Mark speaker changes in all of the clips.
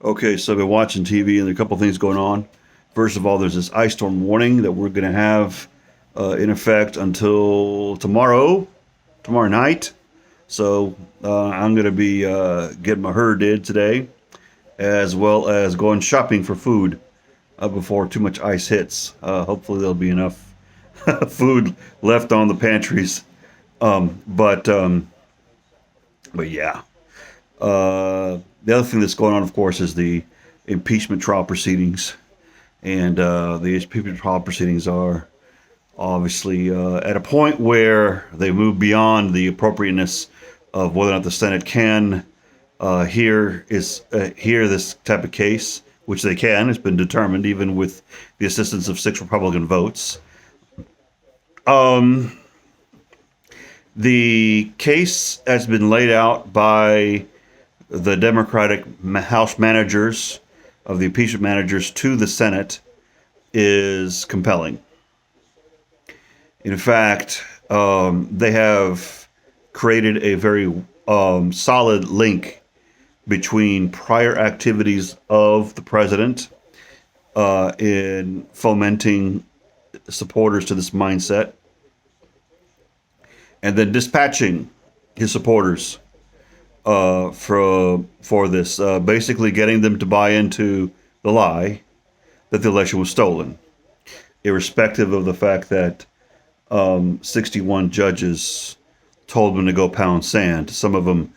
Speaker 1: Okay, so I've been watching TV and there are a couple things going on. First of all, there's this ice storm warning that we're going to have in effect until tomorrow night. So I'm going to be getting my herd in today, as well as going shopping for food before too much ice hits. Hopefully, there'll be enough food left on the pantries. Um, but um, but yeah. The other thing that's going on, of course, is the impeachment trial proceedings. And the impeachment trial proceedings are obviously at a point where they move beyond the appropriateness of whether or not the Senate can hear this type of case, which they can. It's been determined, even with the assistance of 6 Republican votes. Um, the case has been laid out by the Democratic House managers of the impeachment managers to the Senate is compelling. In fact, they have created a very solid link between prior activities of the president in fomenting supporters to this mindset and then dispatching his supporters for this, basically getting them to buy into the lie that the election was stolen, irrespective of the fact that 61 judges told them to go pound sand. Some of them,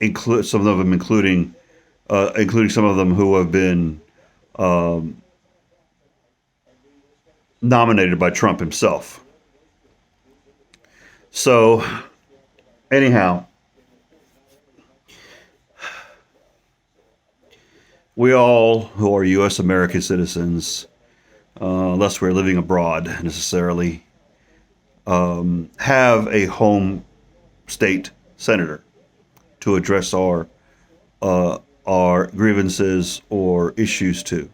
Speaker 1: including some of them who have been nominated by Trump himself. So, anyhow, we all who are U.S. American citizens, unless we're living abroad necessarily, have a home state senator to address our grievances or issues to.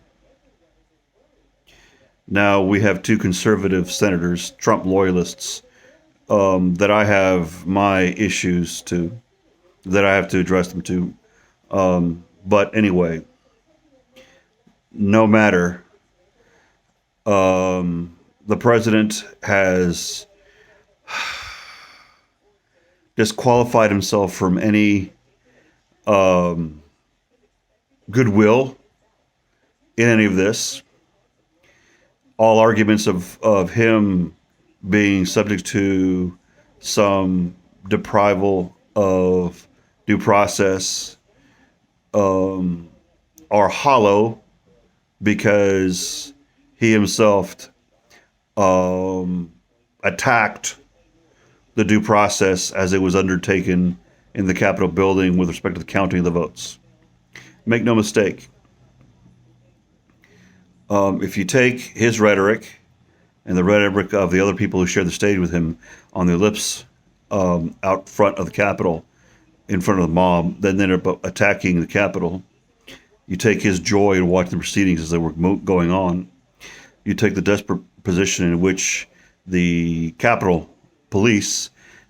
Speaker 1: Now we have 2 conservative senators, Trump loyalists, that I have my issues to, that I have to address them to. But anyway, no matter, the president has disqualified himself from any goodwill in any of this. All arguments of him being subject to some deprival of due process are hollow because he himself attacked the due process as it was undertaken in the Capitol building with respect to the counting of the votes. Make no mistake. If you take his rhetoric and the rhetoric of the other people who shared the stage with him on the ellipse out front of the Capitol, in front of the mob, then ended up attacking the Capitol. You take his joy in watching the proceedings as they were going on. You take the desperate position in which the Capitol Police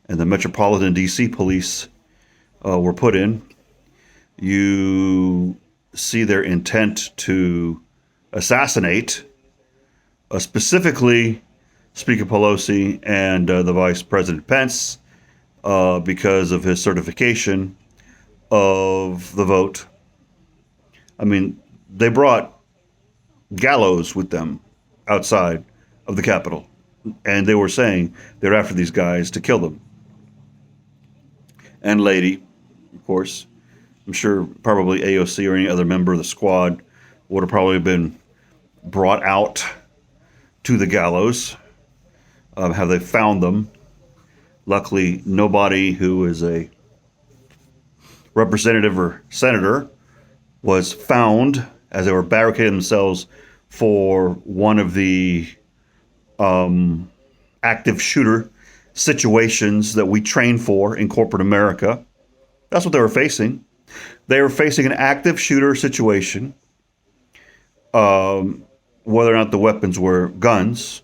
Speaker 1: and the Metropolitan D.C. Police were put in. You see their intent to assassinate specifically Speaker Pelosi and the Vice President Pence because of his certification of the vote. I mean, they brought gallows with them outside of the Capitol, and they were saying they're after these guys to kill them. And lady, of course, I'm sure probably AOC or any other member of the squad would have probably been brought out to the gallows. Have they found them? Luckily, nobody who is a representative or senator was found as they were barricading themselves for one of the active shooter situations that we train for in corporate America. That's what they were facing. They were facing an active shooter situation, whether or not the weapons were guns,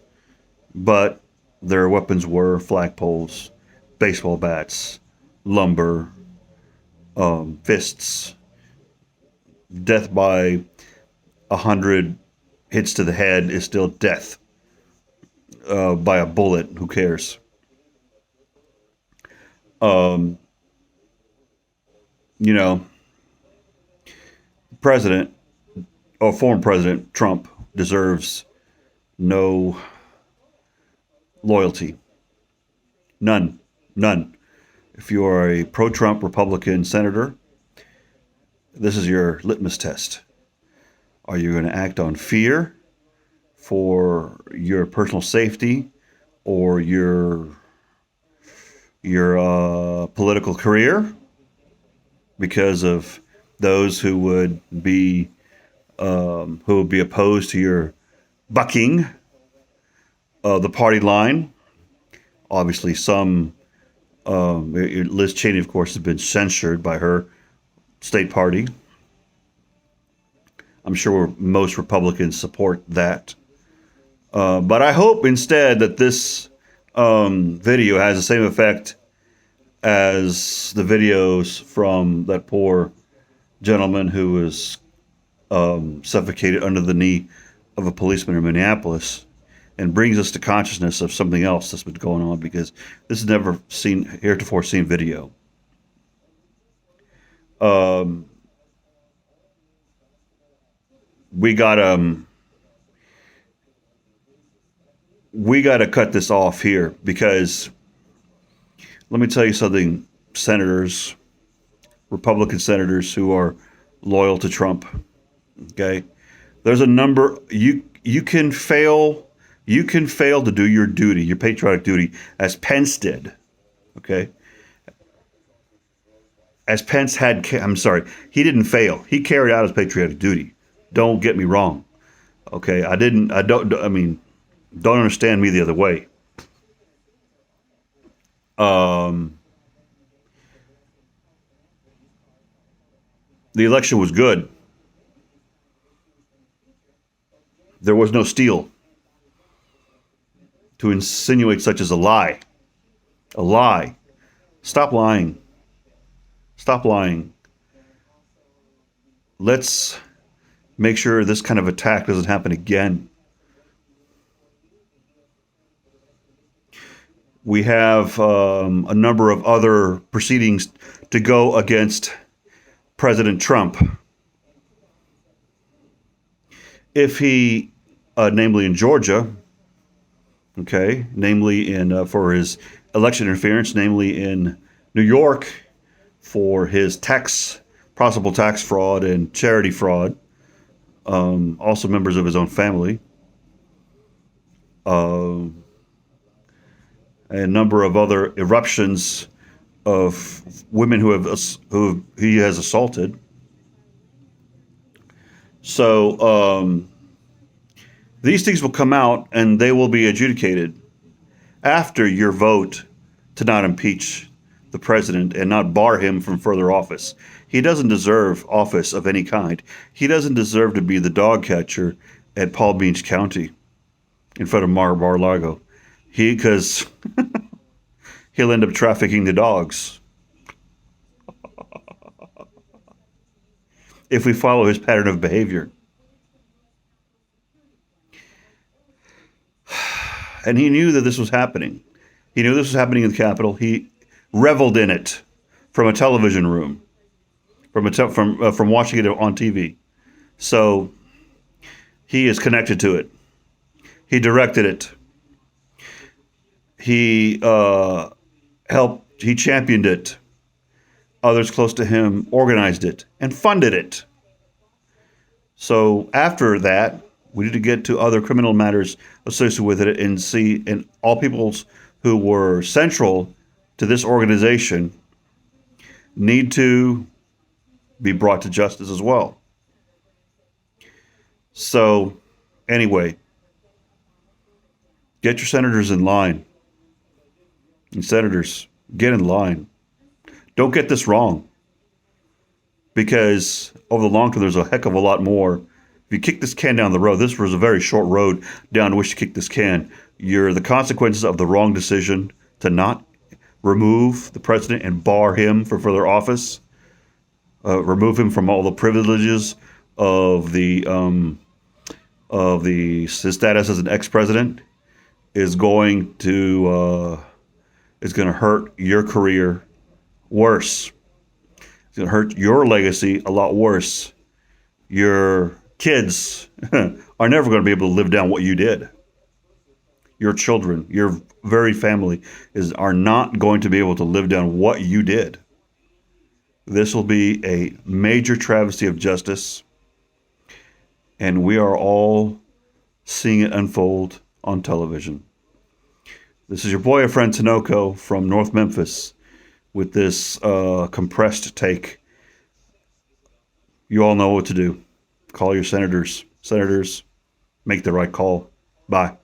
Speaker 1: but their weapons were flagpoles, baseball bats, lumber, fists, death by 100 hits to the head is still death by a bullet. Who cares? You know, President or former President Trump deserves no loyalty. None. None. If you are a pro-Trump Republican senator, this is your litmus test. Are you going to act on fear for your personal safety or your political career because of those who would be opposed to your bucking the party line? Obviously, Liz Cheney, of course, has been censured by her state party. I'm sure most Republicans support that. But I hope instead that this video has the same effect as the videos from that poor gentleman who was suffocated under the knee of a policeman in Minneapolis, and brings us to consciousness of something else that's been going on, because this is never heretofore seen video. We gotta cut this off here, because let me tell you something, senators, Republican senators who are loyal to Trump. Okay, there's a number. You can fail to do your duty, your patriotic duty, as Pence did. Okay, as Pence had. I'm sorry, he didn't fail. He carried out his patriotic duty. Don't get me wrong. Okay, don't understand me the other way. The election was good. There was no steal. To insinuate such as a lie. A lie. Stop lying. Stop lying. Let's make sure this kind of attack doesn't happen again. We have a number of other proceedings to go against President Trump. If he, namely in Georgia, okay, namely for his election interference, namely in New York for his possible tax fraud and charity fraud, also members of his own family, a number of other eruptions of women who he has assaulted. So these things will come out and they will be adjudicated after your vote to not impeach the president and not bar him from further office. He doesn't deserve office of any kind. He doesn't deserve to be the dog catcher at Palm Beach County in front of Mar-a-Lago. Because he'll end up trafficking the dogs if we follow his pattern of behavior. And he knew that this was happening. He knew this was happening in the Capitol. He reveled in it from a television room, from watching it on TV. So he is connected to it. He directed it. He championed it. Others close to him organized it and funded it. So after that, we need to get to other criminal matters associated with it and all peoples who were central to this organization need to be brought to justice as well. So anyway, get your senators in line. And senators, get in line. Don't get this wrong. Because over the long term, there's a heck of a lot more. If you kick this can down the road, this was a very short road down which to kick this can. The consequences of the wrong decision to not remove the president and bar him for further office remove him from all the privileges of his status as an ex-president, is going to hurt your career worse. It's going to hurt your legacy a lot worse. Your kids are never going to be able to live down what you did. Your children, your very family, are not going to be able to live down what you did. This will be a major travesty of justice, and we are all seeing it unfold on television. This is your boy, a friend Tinoco from North Memphis, with this compressed take. You all know what to do. Call your senators. Senators, make the right call. Bye.